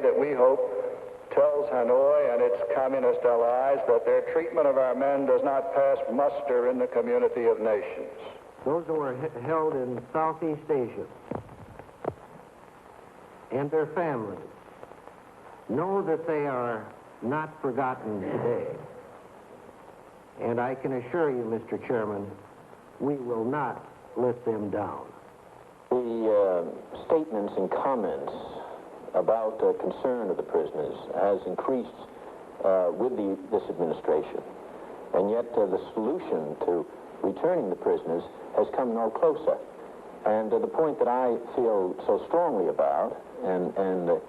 that we hope tells Hanoi and its communist allies that their treatment of our men does not pass muster in the community of nations. Those who are held in Southeast Asia and their families know that they are not forgotten today. And I can assure you, Mr. Chairman, we will not let them down. The statements and comments about concern of the prisoners has increased with this administration. And yet the solution to returning the prisoners has come no closer. And the point that I feel so strongly about and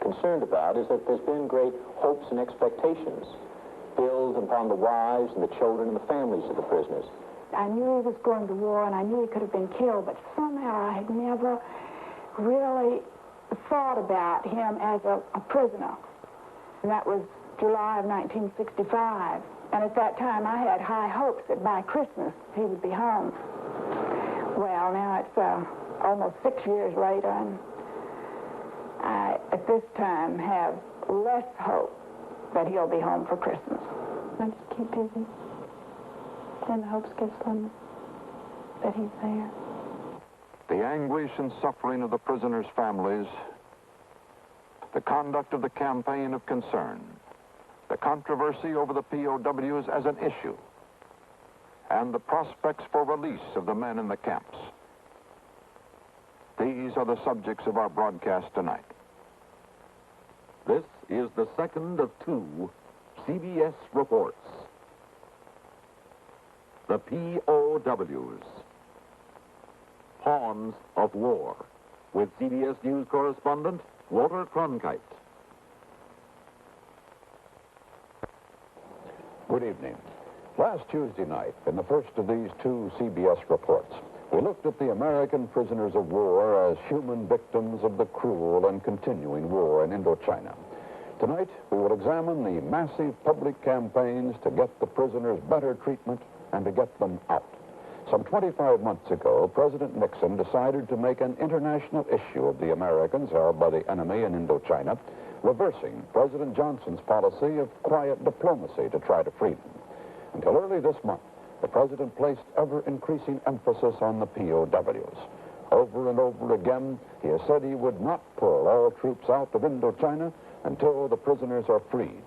concerned about is that there's been great hopes and expectations built upon the wives and the children and the families of the prisoners. I knew he was going to war, and I knew he could have been killed, but somehow I had never really thought about him as a prisoner. And that was July of 1965. And at that time, I had high hopes that by Christmas he would be home. Well, now it's almost 6 years later, and I, at this time, have less hope that he'll be home for Christmas. I just keep busy. Then the hopes get slimmer that he's there. The anguish and suffering of the prisoners' families, the conduct of the campaign of concern, the controversy over the POWs as an issue, and the prospects for release of the men in the camps. These are the subjects of our broadcast tonight. This is the second of two CBS reports. The POWs, Pawns of War, with CBS News correspondent Walter Cronkite. Good evening. Last Tuesday night, in the first of these two CBS reports, we looked at the American prisoners of war as human victims of the cruel and continuing war in Indochina. Tonight, we will examine the massive public campaigns to get the prisoners better treatment and to get them out. Some 25 months ago, President Nixon decided to make an international issue of the Americans held by the enemy in Indochina, reversing President Johnson's policy of quiet diplomacy to try to free them. Until early this month, the president placed ever-increasing emphasis on the POWs. Over and over again, he has said he would not pull all troops out of Indochina until the prisoners are freed.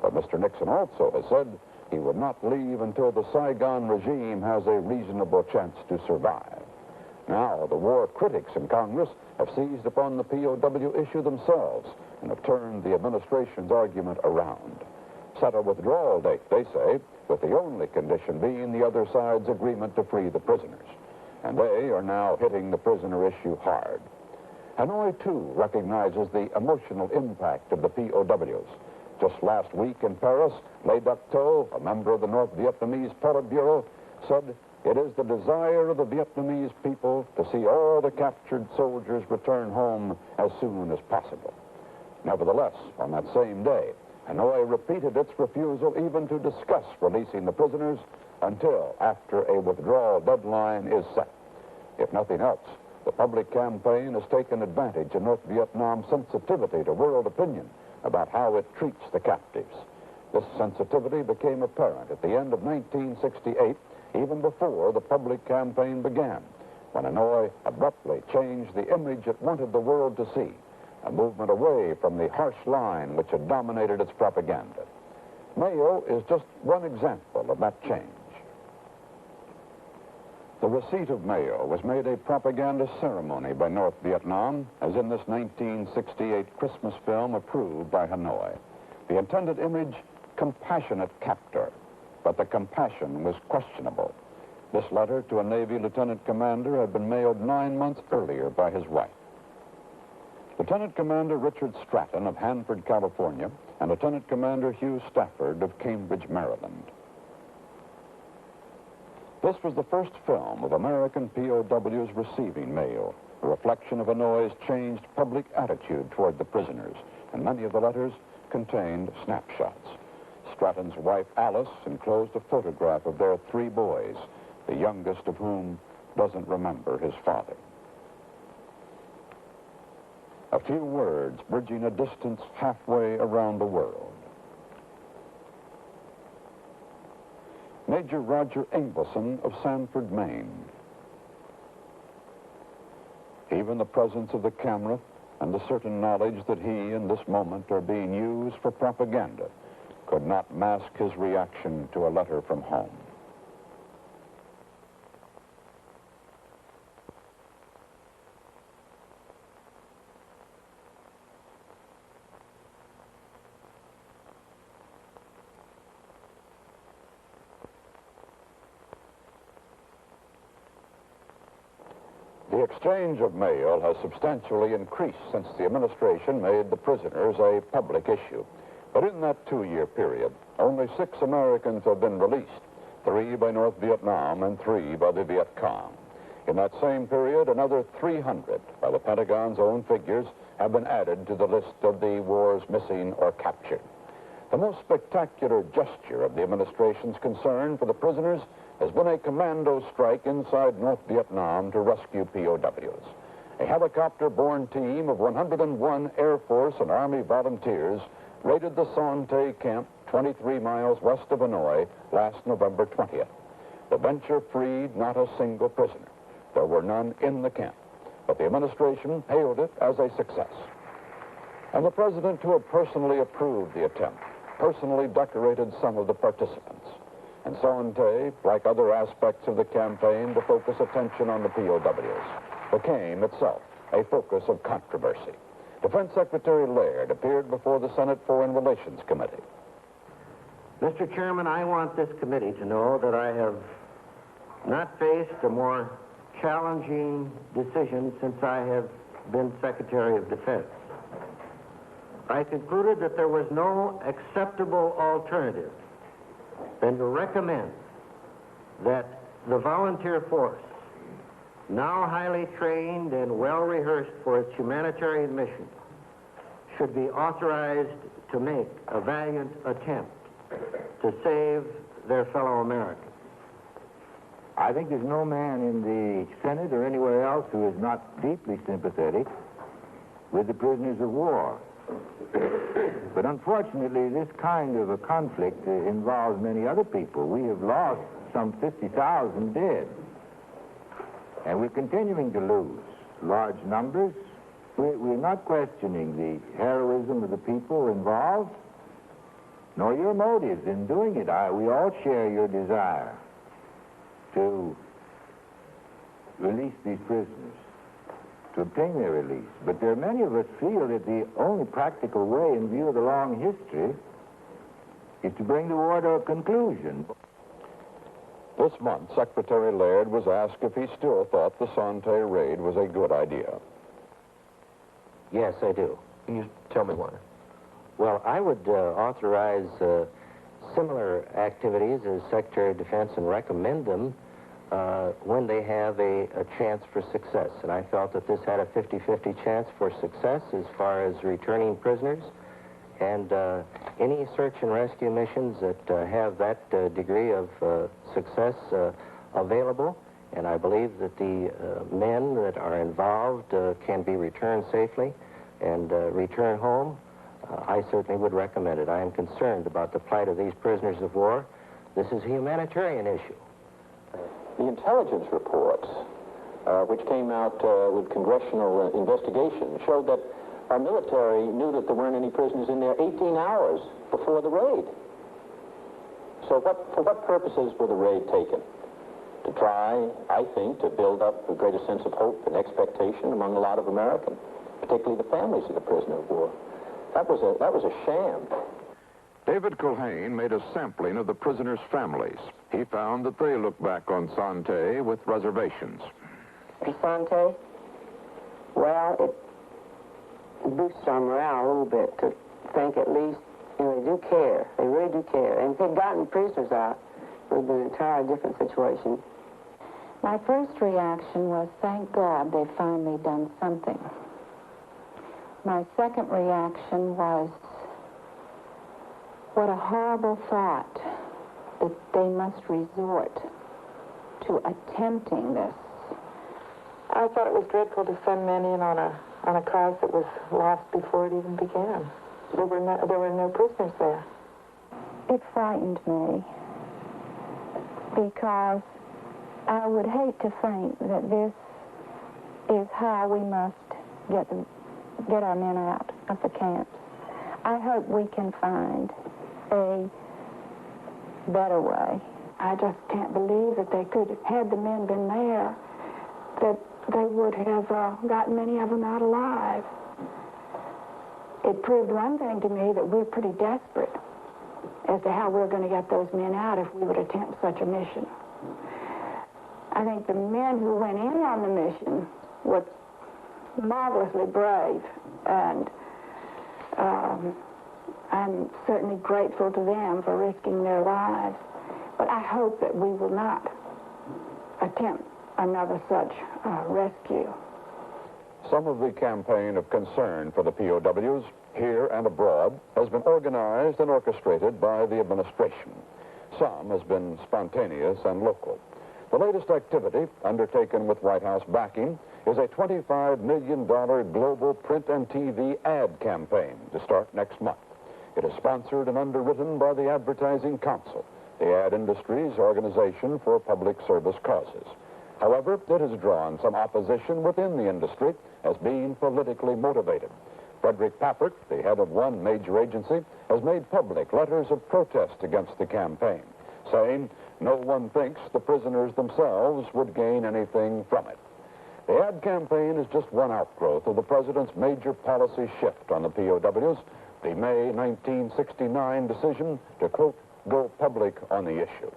But Mr. Nixon also has said he would not leave until the Saigon regime has a reasonable chance to survive. Now, the war critics in Congress have seized upon the POW issue themselves and have turned the administration's argument around. Set a withdrawal date, they say, with the only condition being the other side's agreement to free the prisoners. And they are now hitting the prisoner issue hard. Hanoi, too, recognizes the emotional impact of the POWs. Just last week in Paris, Le Duc Tho, a member of the North Vietnamese Politburo, said it is the desire of the Vietnamese people to see all the captured soldiers return home as soon as possible. Nevertheless, on that same day, Hanoi repeated its refusal even to discuss releasing the prisoners until after a withdrawal deadline is set. If nothing else, the public campaign has taken advantage of North Vietnam's sensitivity to world opinion about how it treats the captives. This sensitivity became apparent at the end of 1968, even before the public campaign began, when Hanoi abruptly changed the image it wanted the world to see, a movement away from the harsh line which had dominated its propaganda. Mayo is just one example of that change. The receipt of Mayo was made a propaganda ceremony by North Vietnam, as in this 1968 Christmas film approved by Hanoi. The intended image, compassionate captor, but the compassion was questionable. This letter to a Navy lieutenant commander had been mailed 9 months earlier by his wife. Lieutenant Commander Richard Stratton of Hanford, California, and Lieutenant Commander Hugh Stafford of Cambridge, Maryland. This was the first film of American POWs receiving mail, a reflection of Hanoi's changed public attitude toward the prisoners, and many of the letters contained snapshots. Stratton's wife, Alice, enclosed a photograph of their 3 boys, the youngest of whom doesn't remember his father. A few words bridging a distance halfway around the world. Major Roger Ingleson of Sanford, Maine. Even the presence of the camera and the certain knowledge that he, in this moment, are being used for propaganda could not mask his reaction to a letter from home. The exchange of mail has substantially increased since the administration made the prisoners a public issue. But in that 2-year period, only 6 Americans have been released, 3 by North Vietnam and 3 by the Viet Cong. In that same period, another 300, by the Pentagon's own figures, have been added to the list of the war's missing or captured. The most spectacular gesture of the administration's concern for the prisoners has been a commando strike inside North Vietnam to rescue POWs. A helicopter-borne team of 101 Air Force and Army volunteers raided the Sante camp 23 miles west of Hanoi last November 20th. The venture freed not a single prisoner. There were none in the camp, but the administration hailed it as a success. And the president, who had personally approved the attempt, personally decorated some of the participants. And Sante, like other aspects of the campaign to focus attention on the POWs, became itself a focus of controversy. Defense Secretary Laird appeared before the Senate Foreign Relations Committee. Mr. Chairman, I want this committee to know that I have not faced a more challenging decision since I have been Secretary of Defense. I concluded that there was no acceptable alternative than to recommend that the volunteer force, now highly trained and well-rehearsed for its humanitarian mission, should be authorized to make a valiant attempt to save their fellow Americans. I think there's no man in the Senate or anywhere else who is not deeply sympathetic with the prisoners of war. But unfortunately, this kind of a conflict involves many other people. We have lost some 50,000 dead. And we're continuing to lose large numbers. We're not questioning the heroism of the people involved, nor your motives in doing it. We all share your desire to release these prisoners, to obtain their release. But there are many of us feel that the only practical way, in view of the long history, is to bring the war to a conclusion. This month, Secretary Laird was asked if he still thought the Sante raid was a good idea. Yes, I do. Can you tell me why? Well, I would authorize similar activities as Secretary of Defense and recommend them when they have a chance for success. And I felt that this had a 50-50 chance for success as far as returning prisoners. And any search and rescue missions that have that degree of success available, and I believe that the men that are involved can be returned safely and return home, I certainly would recommend it. I am concerned about the plight of these prisoners of war. This is a humanitarian issue. The intelligence reports, which came out with congressional investigation, showed that our military knew that there weren't any prisoners in there 18 hours before the raid. So for what purposes were the raid taken? To try, I think, to build up a greater sense of hope and expectation among a lot of Americans, particularly the families of the prisoner of war. That was a sham. David Culhane made a sampling of the prisoners' families. He found that they looked back on Sante with reservations. Sante, well, it boosts our morale a little bit to think at least, they do care. They really do care. And if they'd gotten prisoners out, it would have been an entirely different situation. My first reaction was, thank God they've finally done something. My second reaction was, what a horrible thought that they must resort to attempting this. I thought it was dreadful to send men in on on a cause that was lost before it even began. There were no prisoners there. It frightened me because I would hate to think that this is how we must get our men out of the camps. I hope we can find a better way. I just can't believe that they could have, had the men been there, that they would have gotten many of them out alive. It proved one thing to me, that we're pretty desperate as to how we're going to get those men out if we would attempt such a mission. I think the men who went in on the mission were marvelously brave, and I'm certainly grateful to them for risking their lives. But I hope that we will not attempt another such rescue. Some of the campaign of concern for the POWs, here and abroad, has been organized and orchestrated by the administration. Some has been spontaneous and local. The latest activity, undertaken with White House backing, is a $25 million global print and TV ad campaign to start next month. It is sponsored and underwritten by the Advertising Council, the ad industry's organization for public service causes. However, it has drawn some opposition within the industry as being politically motivated. Frederick Pappert, the head of one major agency, has made public letters of protest against the campaign, saying no one thinks the prisoners themselves would gain anything from it. The ad campaign is just one outgrowth of the president's major policy shift on the POWs, the May 1969 decision to, quote, go public on the issue.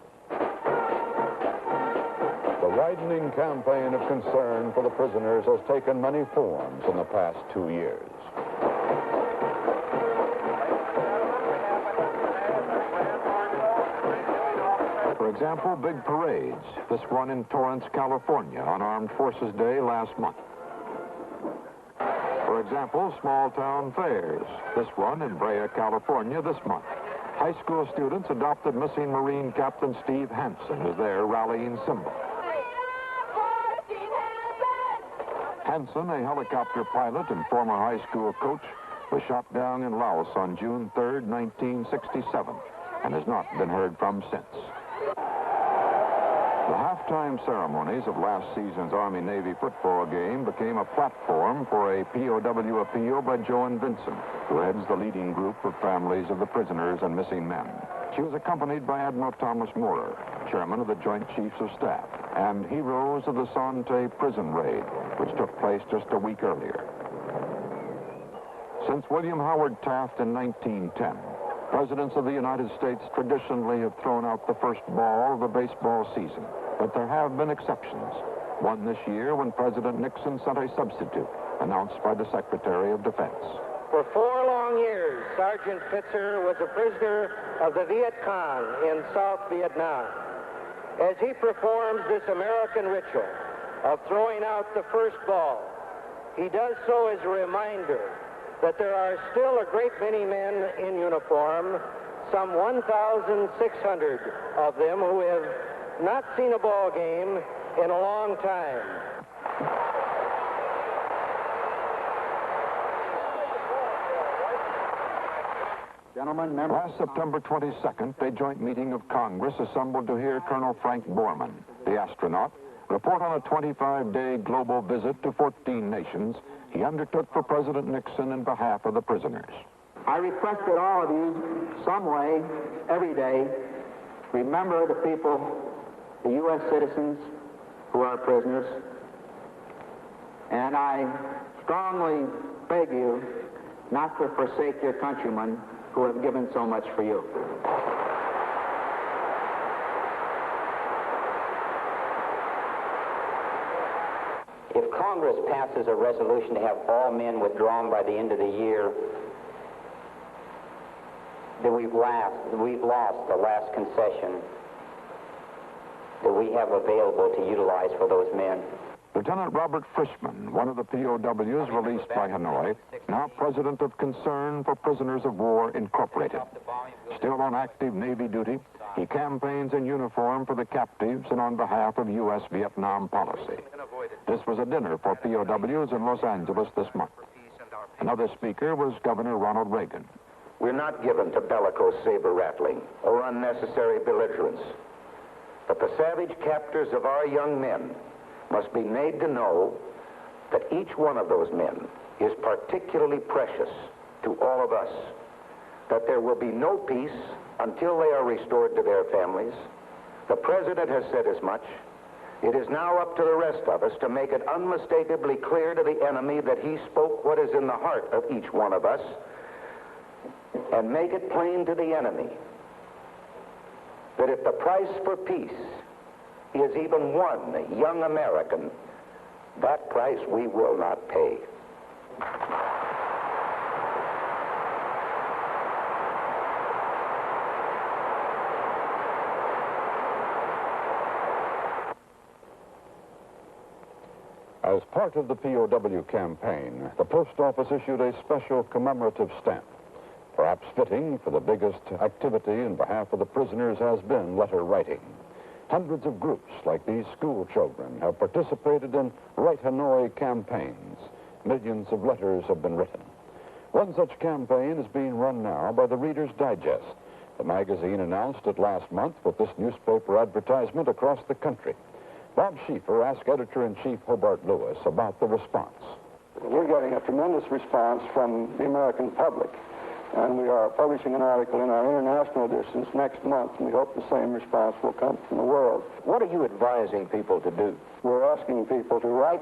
The widening campaign of concern for the prisoners has taken many forms in the past 2 years. For example, big parades. This one in Torrance, California on Armed Forces Day last month. For example, small-town fairs. This one in Brea, California this month. High school students adopted missing Marine Captain Steve Hansen as their rallying symbol. Hansen, a helicopter pilot and former high school coach, was shot down in Laos on June 3rd, 1967, and has not been heard from since. The halftime ceremonies of last season's Army-Navy football game became a platform for a POW appeal by Joan Vinson, who heads the leading group of families of the prisoners and missing men. She was accompanied by Admiral Thomas Moorer, chairman of the Joint Chiefs of Staff, and heroes of the Sante prison raid, which took place just a week earlier. Since William Howard Taft in 1910, presidents of the United States traditionally have thrown out the first ball of the baseball season, but there have been exceptions. One this year when President Nixon sent a substitute, announced by the Secretary of Defense. For 4 long years, Sergeant Fitzer was a prisoner of the Viet Cong in South Vietnam. As he performs this American ritual of throwing out the first ball, he does so as a reminder that there are still a great many men in uniform, some 1,600 of them who have not seen a ball game in a long time. Gentlemen, last September 22nd, a joint meeting of Congress assembled to hear Colonel Frank Borman, the astronaut, report on a 25-day global visit to 14 nations he undertook for President Nixon in behalf of the prisoners. I request that all of you, some way, every day, remember the people, the U.S. citizens who are prisoners, and I strongly beg you not to forsake your countrymen who have given so much for you. If Congress passes a resolution to have all men withdrawn by the end of the year, then we've lost the last concession that we have available to utilize for those men. Lieutenant Robert Frischman, one of the POWs released by Hanoi, now president of Concern for Prisoners of War Incorporated. Still on active Navy duty, he campaigns in uniform for the captives and on behalf of U.S. Vietnam policy. This was a dinner for POWs in Los Angeles this month. Another speaker was Governor Ronald Reagan. We're not given to bellicose saber-rattling or unnecessary belligerence. But the savage captors of our young men must be made to know that each one of those men is particularly precious to all of us, that there will be no peace until they are restored to their families. The President has said as much. It is now up to the rest of us to make it unmistakably clear to the enemy that he spoke what is in the heart of each one of us, and make it plain to the enemy that if the price for peace is even one young American, that price we will not pay. As part of the POW campaign, the Post Office issued a special commemorative stamp. Perhaps fitting, for the biggest activity in behalf of the prisoners has been letter writing. Hundreds of groups, like these school children, have participated in Write Hanoi campaigns. Millions of letters have been written. One such campaign is being run now by the Reader's Digest. The magazine announced it last month with this newspaper advertisement across the country. Bob Schieffer asked Editor-in-Chief Hobart Lewis about the response. We're getting a tremendous response from the American public. And we are publishing an article in our international editions next month, and we hope the same response will come from the world. What are you advising people to do? We're asking people to write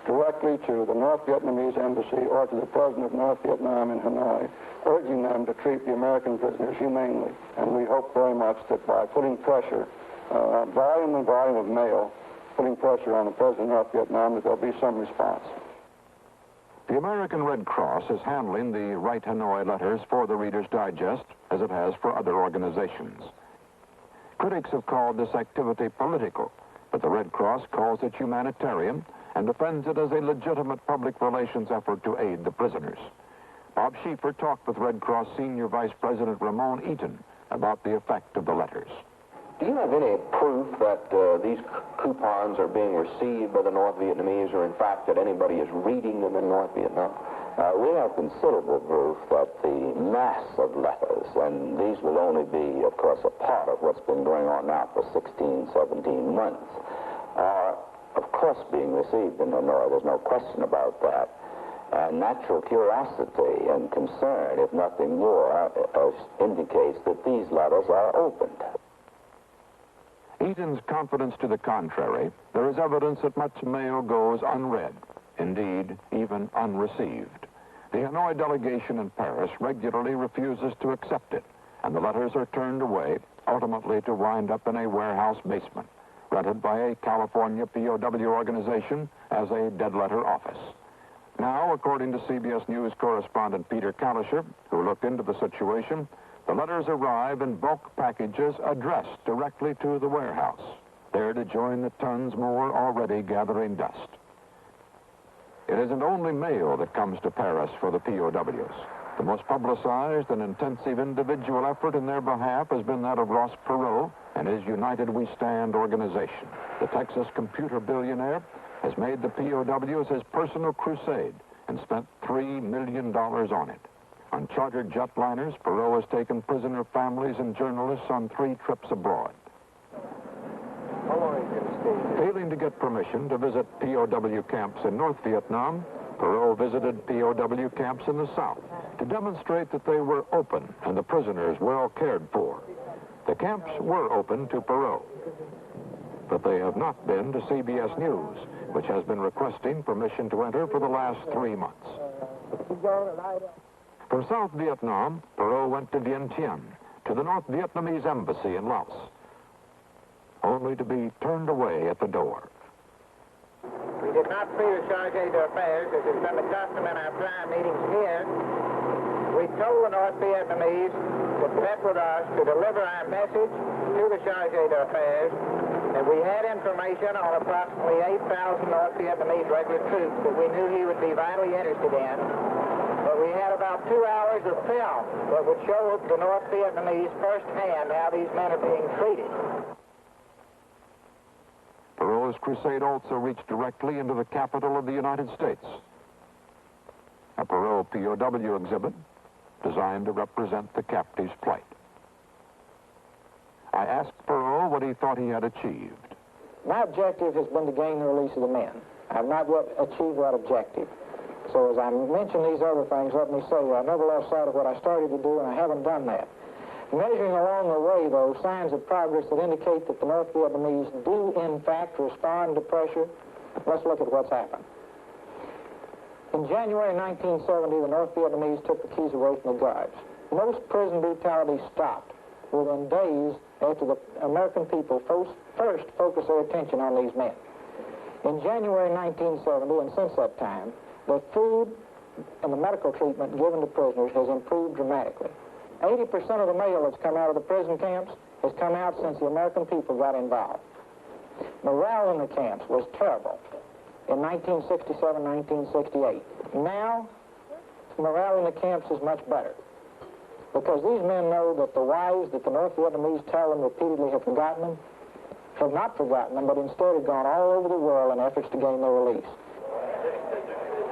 directly to the North Vietnamese embassy or to the president of North Vietnam in Hanoi, urging them to treat the American prisoners humanely. And we hope very much that by putting pressure, volume and volume of mail, putting pressure on the president of North Vietnam, that there'll be some response. The American Red Cross is handling the Write Hanoi letters for the Reader's Digest, as it has for other organizations. Critics have called this activity political, but the Red Cross calls it humanitarian and defends it as a legitimate public relations effort to aid the prisoners. Bob Schieffer talked with Red Cross Senior Vice President Ramon Eaton about the effect of the letters. Do you have any proof that these coupons are being received by the North Vietnamese, or in fact that anybody is reading them in North Vietnam? We have considerable proof that the mass of letters, and these will only be, of course, a part of what's been going on now for 16, 17 months, are, of course, being received in Hanoi. There's no question about that. And natural curiosity and concern, if nothing more, indicates that these letters are opened. Eaton's confidence to the contrary, there is evidence that much mail goes unread, indeed, even unreceived. The Hanoi delegation in Paris regularly refuses to accept it, and the letters are turned away, ultimately to wind up in a warehouse basement, rented by a California POW organization as a dead letter office. Now, according to CBS News correspondent Peter Kalischer, who looked into the situation, the letters arrive in bulk packages addressed directly to the warehouse, there to join the tons more already gathering dust. It isn't only mail that comes to Paris for the POWs. The most publicized and intensive individual effort in their behalf has been that of Ross Perot and his United We Stand organization. The Texas computer billionaire has made the POWs his personal crusade and spent $3 million on it. On chartered jetliners, Perot has taken prisoner families and journalists on 3 trips abroad. Failing to get permission to visit POW camps in North Vietnam, Perot visited POW camps in the South to demonstrate that they were open and the prisoners well cared for. The camps were open to Perot, but they have not been to CBS News, which has been requesting permission to enter for the last 3 months. From South Vietnam, Perot went to Dien Thien, to the North Vietnamese embassy in Laos, only to be turned away at the door. We did not see the Charge d'Affaires, as has been the custom in our prime meetings here. We told the North Vietnamese to bet with us to deliver our message to the Charge d'Affaires, and We had information on approximately 8,000 North Vietnamese regular troops that we knew he would be vitally interested in. But we had about 2 hours of film that would show the North Vietnamese firsthand how these men are being treated. Perot's crusade also reached directly into the capital of the United States. A Perot POW exhibit designed to represent the captive's plight. I asked Perot what he thought he had achieved. My objective has been to gain the release of the men. I've not yet achieved that objective. So as I mention these other things, let me say I never lost sight of what I started to do, and I haven't done that. Measuring along the way, though, signs of progress that indicate that the North Vietnamese do, in fact, respond to pressure, let's look at what's happened. In January 1970, the North Vietnamese took the keys away from the guards. Most prison brutality stopped within days after the American people first focused their attention on these men. In January 1970, and since that time, the food and the medical treatment given to prisoners has improved dramatically. 80% of the mail that's come out of the prison camps has come out since the American people got involved. Morale in the camps was terrible in 1967, 1968. Now, morale in the camps is much better because these men know that the wives that the North Vietnamese tell them repeatedly have forgotten them, have not forgotten them, but instead have gone all over the world in efforts to gain their release.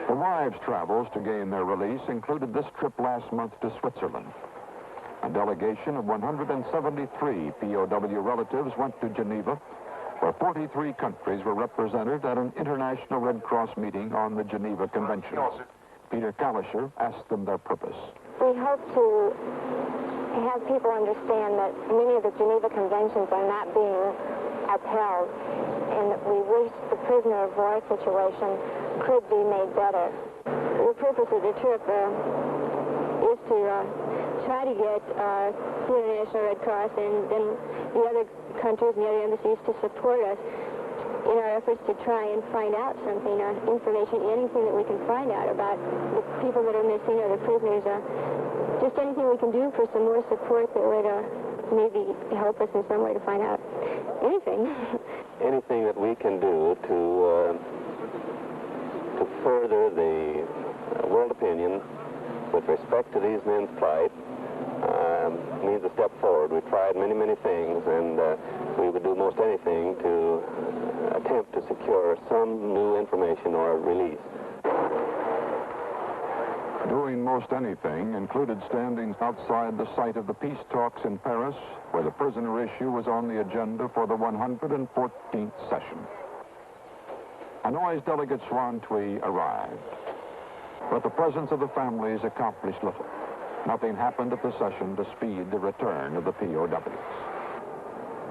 The wives' travels to gain their release included this trip last month to Switzerland. A delegation of 173 POW relatives went to Geneva, where 43 countries were represented at an International Red Cross meeting on the Geneva Convention. Peter Kalischer asked them their purpose. We hope to have people understand that many of the Geneva Conventions are not being upheld, and that we wish the prisoner of war situation could be made better. The purpose of the trip is to try to get the International Red Cross and then the other countries and the other embassies to support us in our efforts to try and find out something, information, anything that we can find out about the people that are missing or the prisoners, just anything we can do for some more support that would maybe help us in some way to find out anything. Anything that we can do to further the world opinion with respect to these men's plight means a step forward. We've tried many, many things, and we would do most anything to attempt to secure some new information or release. Doing most anything included standing outside the site of the peace talks in Paris, where the prisoner issue was on the agenda for the 114th session. Hanoi's delegate Xuan Thuy arrived, but the presence of the families accomplished little. Nothing happened at the session to speed the return of the POWs.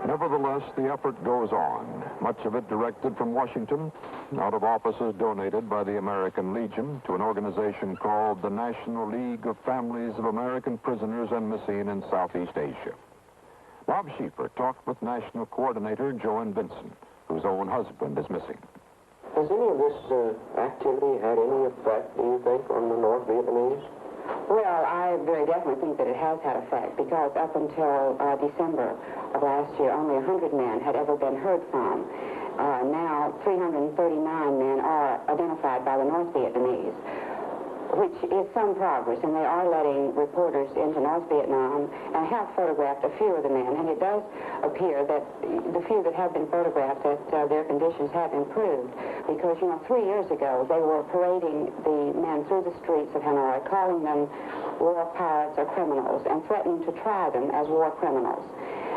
Nevertheless, the effort goes on, much of it directed from Washington, out of offices donated by the American Legion to an organization called the National League of Families of American Prisoners and Missing in Southeast Asia. Bob Schieffer talked with National Coordinator Joan Vinson, whose own husband is missing. Has any of this activity had any effect, do you think, on the North Vietnamese? Well, I very definitely think that it has had effect because up until December of last year, only 100 men had ever been heard from. Now, 339 men are identified by the North Vietnamese, which is some progress, and they are letting reporters into North Vietnam and have photographed a few of the men, and it does appear that the few that have been photographed, that their conditions have improved, because, 3 years ago, they were parading the men through the streets of Hanoi, calling them war pirates or criminals, and threatening to try them as war criminals.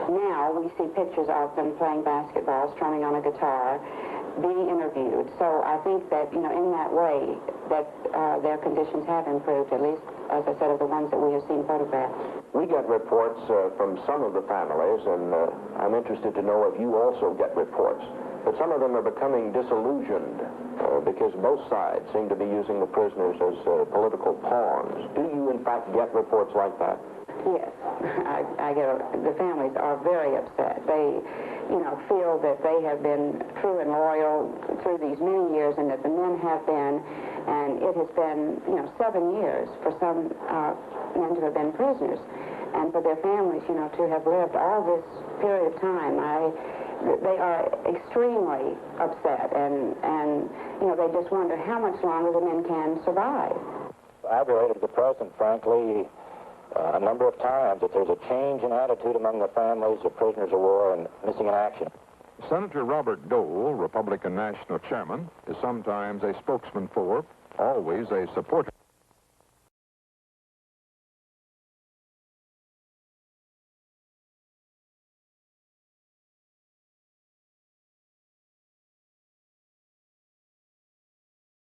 Now, we see pictures of them playing basketball, strumming on a guitar, being interviewed. So I think that, in that way, that their conditions have improved, at least, as I said, of the ones that we have seen photographed. We get reports from some of the families, and I'm interested to know if you also get reports. But some of them are becoming disillusioned because both sides seem to be using the prisoners as political pawns. Do you, in fact, get reports like that? Yes, I get. The families are very upset. They, feel that they have been true and loyal through these many years, and that the men have been, and it has been, 7 years for some men to have been prisoners. and for their families, you know, to have lived all this period of time. They are extremely upset, and you know, they just wonder how much longer the men can survive. I've related to the President, frankly, a number of times that there's a change in attitude among the families of prisoners of war and missing in action. Senator Robert Dole, Republican National Chairman, is sometimes a spokesman for, always a supporter